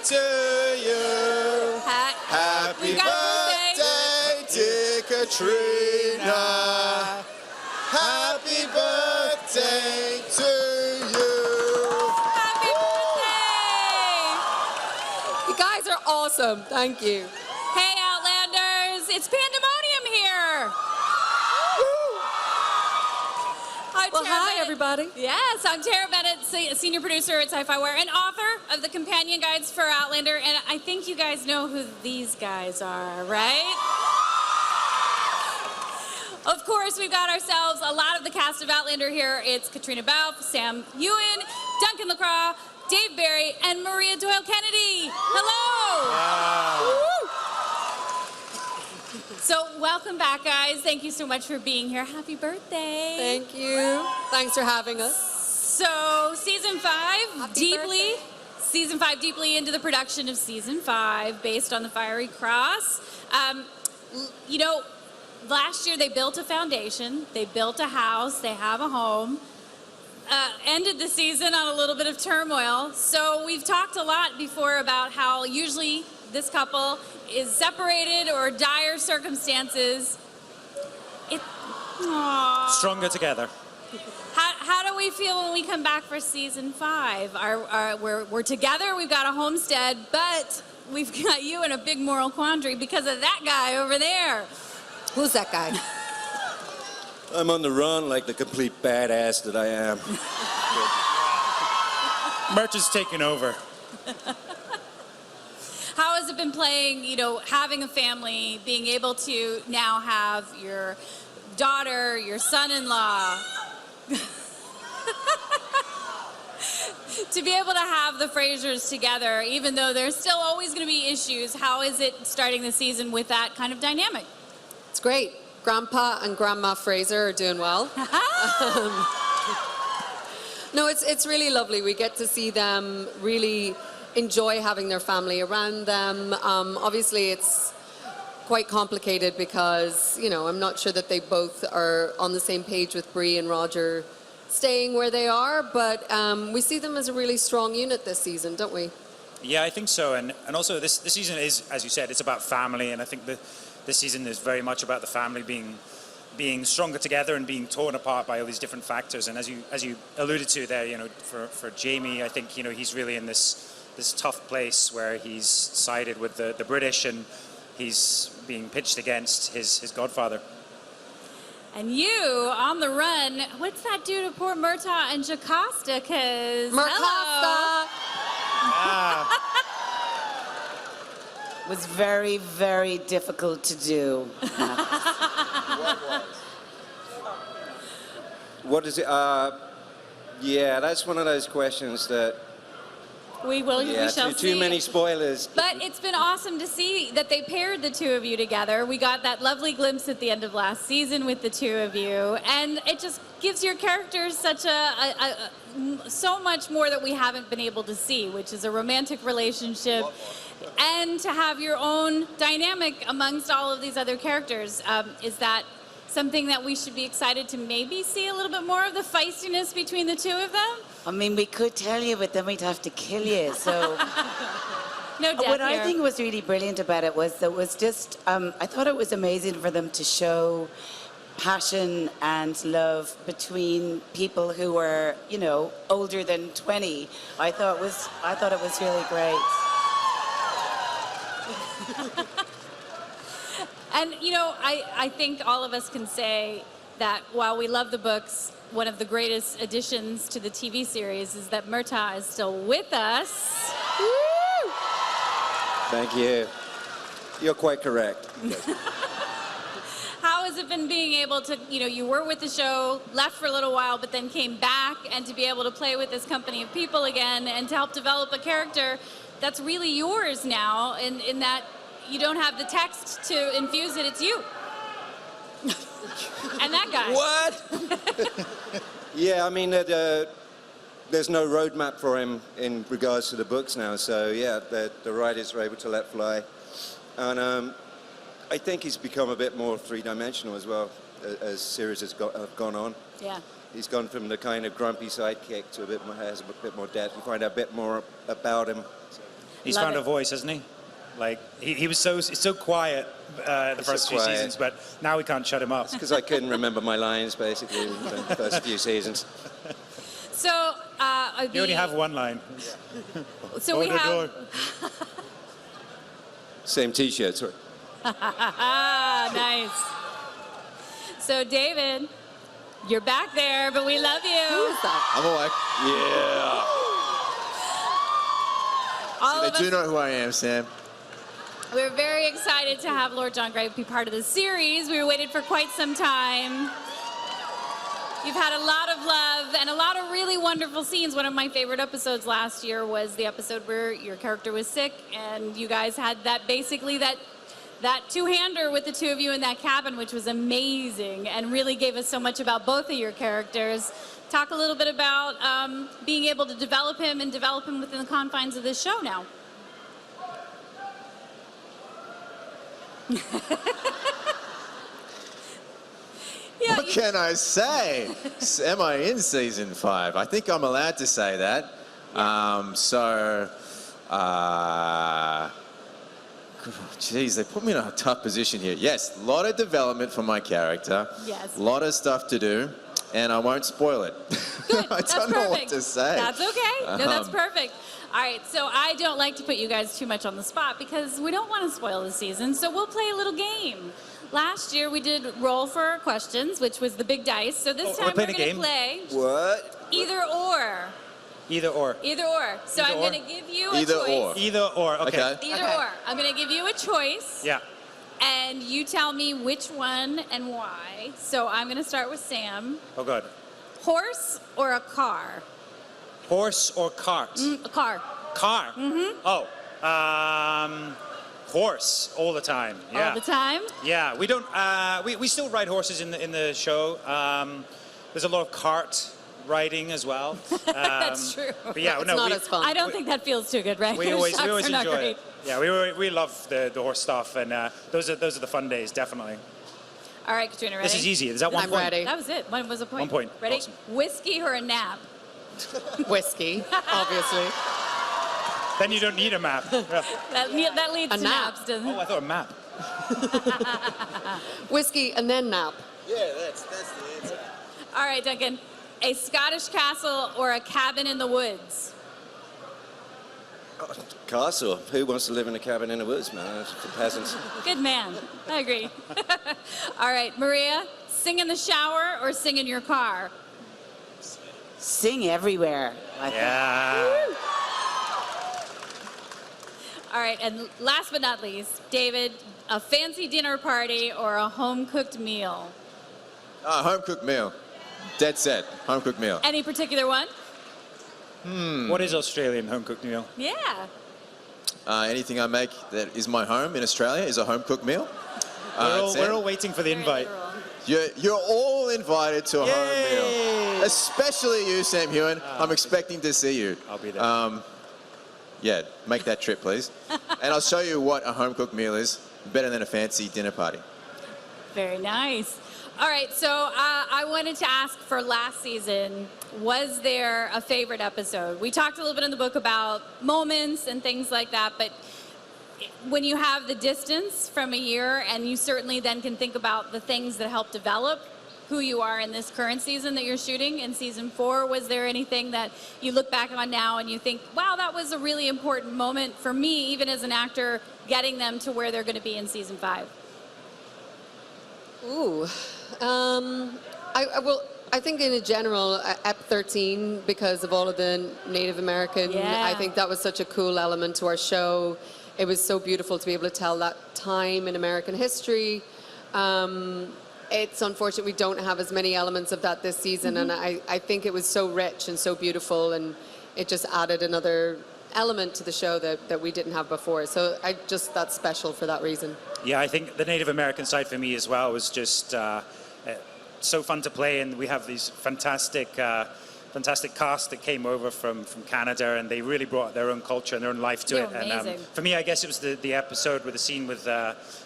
to you. Happy birthday, dear Caitriona. Happy birthday to you. Happy birthday! You guys are awesome. Thank you. Hey, Outlanders, it's pandemonium here. Well, hi, everybody. Yes, I'm Tara Bennett, senior producer at SyFy and author of the companion guides for Outlander, and I think you guys know who these guys are, right? Of course, we've got ourselves a lot of the cast of Outlander here. It's Caitriona Balfe, Sam Heughan, Duncan Lacroix, Dave Barry, and Maria Doyle-Kennedy. Hello! Wow. So welcome back, guys. Thank you so much for being here. Happy birthday. Thank you. Thanks for having us. So season 5, deeply into the production of season 5, based on the Fiery Cross. You know, last year they built a foundation, they built a house, they have a home. Ended the season on a little bit of turmoil. So we've talked a lot before about how usually this couple is separated or dire circumstances. Stronger together. How do we feel when we come back for season 5? We're together, we've got a homestead, but we've got you in a big moral quandary because of that guy over there. Who's that guy? I'm on the run like the complete badass that I am. Murtagh's taken over. How has it been playing, you know, having a family, being able to now have your daughter, your son-in-law, to be able to have the Frasers together, even though there's still always going to be issues? How is it starting the season with that kind of dynamic? It's great. Grandpa and Grandma Fraser are doing well. No, it's really lovely. We get to see them really enjoy having their family around them. Obviously, it's quite complicated because, you know, I'm not sure that they both are on the same page with Bree and Roger staying where they are, but we see them as a really strong unit this season, don't we? Yeah, I think so. And also this season is, as you said, it's about family, and I think this season is very much about the family being stronger together and being torn apart by all these different factors. And as you alluded to there, you know, for Jamie, I think, you know, he's really in this tough place where he's sided with the British and he's being pitched against his godfather. And you, on the run, what's that do to poor Murtagh and Jocasta? Because, hello. Was very, very difficult to do. What is it? Yeah, that's one of those questions that... We shall see. Too many spoilers. But it's been awesome to see that they paired the two of you together. We got that lovely glimpse at the end of last season with the two of you, and it just gives your characters such so much more that we haven't been able to see, which is a romantic relationship, and to have your own dynamic amongst all of these other characters. Is that something that we should be excited to maybe see a little bit more of the feistiness between the two of them? I mean, we could tell you, but then we'd have to kill you, so... No death What here. I think was really brilliant about it was just, I thought it was amazing for them to show passion and love between people who were, you know, older than 20. I thought it was really great. And, you know, I think all of us can say that while we love the books, one of the greatest additions to the TV series is that Murtagh is still with us. Woo! Thank you. You're quite correct. How has it been being able to, you know, you were with the show, left for a little while, but then came back, and to be able to play with this company of people again and to help develop a character that's really yours now, in that you don't have the text to infuse it, it's you. And that guy. What? Yeah, I mean, there's no roadmap for him in regards to the books now, so yeah, the writers are able to let fly. And I think he's become a bit more three-dimensional as well, as series have gone on. Yeah. He's gone from the kind of grumpy sidekick to has a bit more depth. You find out a bit more about him. He's Love found it. a voice, hasn't he? Like, he was so quiet the first few quiet. seasons, but now we can't shut him up. Because I couldn't remember my lines, basically, in the first few seasons. So, You only have one line. so we have. Same T-shirt, sorry. Nice. So, David, you're back there, but we love Who you. is that? I'm awake. Yeah. All They of do us, know who I am, Sam. we're very excited to have Lord John Grey be part of the series. We were waiting for quite some time. You've had a lot of love and a lot of really wonderful scenes. One of my favorite episodes last year was the episode where your character was sick and you guys had that basically that two-hander with the two of you in that cabin, which was amazing and really gave us so much about both of your characters. Talk a little bit about being able to develop him within the confines of this show now. Yeah, What can I say? Am I in season 5? I think I'm allowed to say that. Geez, they put me in a tough position here. Yes, a lot of development for my character. Yes. A lot of stuff to do, and I won't spoil it. Good. I That's don't know what perfect. to say. That's okay. No, that's perfect. All right, so I don't like to put you guys too much on the spot because we don't want to spoil the season, so we'll play a little game. Last year we did roll for questions, which was the big dice. So this we're time we're playing a going to game? play What? either or. Either or. Either or. So Either I'm or? going to give you a Either choice. or. Either or. Okay. Okay. Either or. I'm going to give you a choice. Yeah. And you tell me which one and why. So I'm going to start with Sam. Oh, God. Horse or a car? Horse or cart? A car. Car. Mm-hmm. Oh. Horse all the time. Yeah. All the time? Yeah. We don't. We still ride horses in the show. There's a lot of cart riding as well. That's true. But yeah, It's no, not we, as fun. I don't think that feels too good, right? we always Shocks are not enjoy great. it. Yeah, we love the horse stuff, and those are the fun days, definitely. All right, Caitriona, ready? This is easy. Is that one I'm point? ready. That was it. One was a point. 1 point. Ready? Awesome. Whiskey or a nap? Whiskey, obviously. Then you don't need a map. Yeah. That leads A to nap. naps, doesn't Oh, it? I thought a map. Whiskey and then nap. Yeah, that's the answer. All right, Duncan. A Scottish castle or a cabin in the woods? Castle. Who wants to live in a cabin in the woods, man? That's for peasants. Good man. I agree. All right, Maria. Sing in the shower or sing in your car? Sing everywhere. I think. Yeah. All right, and last but not least, David, a fancy dinner party or a home-cooked meal? Home cooked meal. Dead set. Home cooked meal. Any particular one? What is Australian home cooked meal? Yeah. Anything I make that is my home in Australia is a home cooked meal. Sam, We're all waiting for the invite. You're all invited to a Yay! home meal. Especially you, Sam Heughan. I'm expecting to see you. I'll be there. Yeah, make that trip, please. And I'll show you what a home cooked meal is. Better than a fancy dinner party. Very nice. All right, so I wanted to ask for last season, was there a favorite episode? We talked a little bit in the book about moments and things like that, but when you have the distance from a year and you certainly then can think about the things that help develop who you are in this current season that you're shooting in season 4, was there anything that you look back on now and you think, wow, that was a really important moment for me, even as an actor, getting them to where they're going to be in season 5? Ooh. I think in a general, Ep 13, because of all of the Native American, Yeah. I think that was such a cool element to our show. It was so beautiful to be able to tell that time in American history. It's unfortunate we don't have as many elements of that this season, and I think it was so rich and so beautiful, and it just added another element to the show that we didn't have before. So that's special for that reason. Yeah, I think the Native American side for me as well was just so fun to play, and we have these fantastic cast that came over from Canada, and they really brought their own culture and their own life to They're it. And amazing. for me, I guess it was the episode with the scene with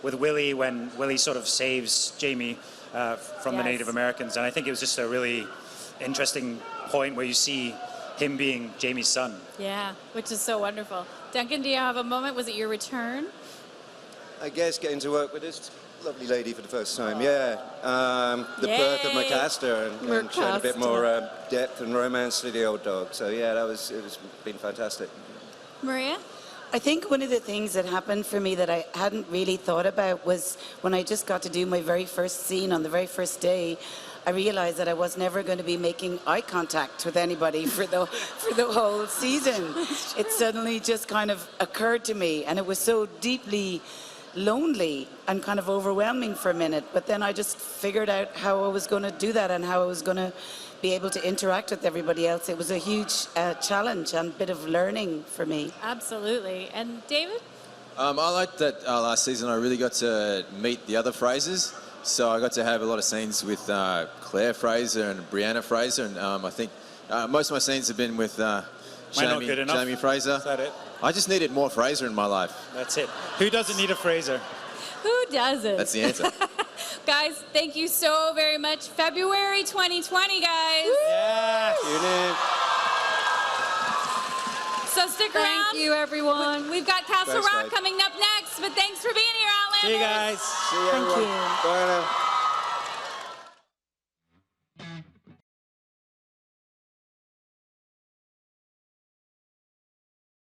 Willie, when Willie sort of saves Jamie from the Yes. Native Americans, and I think it was just a really interesting point where you see him being Jamie's son. Yeah, which is so wonderful. Duncan, do you have a moment? Was it your return? I guess getting to work with this lovely lady for the first time, yeah. The birth of Yay. Murtagh and showing a bit Murtagh. more depth and romance to the old dog. So yeah, it was been fantastic. Maria? I think one of the things that happened for me that I hadn't really thought about was when I just got to do my very first scene on the very first day, I realized that I was never going to be making eye contact with anybody for the whole season. It suddenly just kind of occurred to me, and it was so deeply lonely and kind of overwhelming for a minute. But then I just figured out how I was going to do that and how I was going to be able to interact with everybody else. It was a huge challenge and bit of learning for me. Absolutely. And David? I liked that last season I really got to meet the other Frasers. So I got to have a lot of scenes with Claire Fraser and Brianna Fraser, and I think most of my scenes have been with Jamie Fraser. Is that it? I just needed more Fraser in my life. That's it. Who doesn't need a Fraser? Who doesn't? That's the answer. Guys, thank you so very much. February 2020, guys. Yeah. Tune in. So stick around. Thank you, everyone. We've got Castle Thanks, Rock guys. coming up next, but thanks for being here, Outlanders. See you guys. See you, everyone. you. Bye now.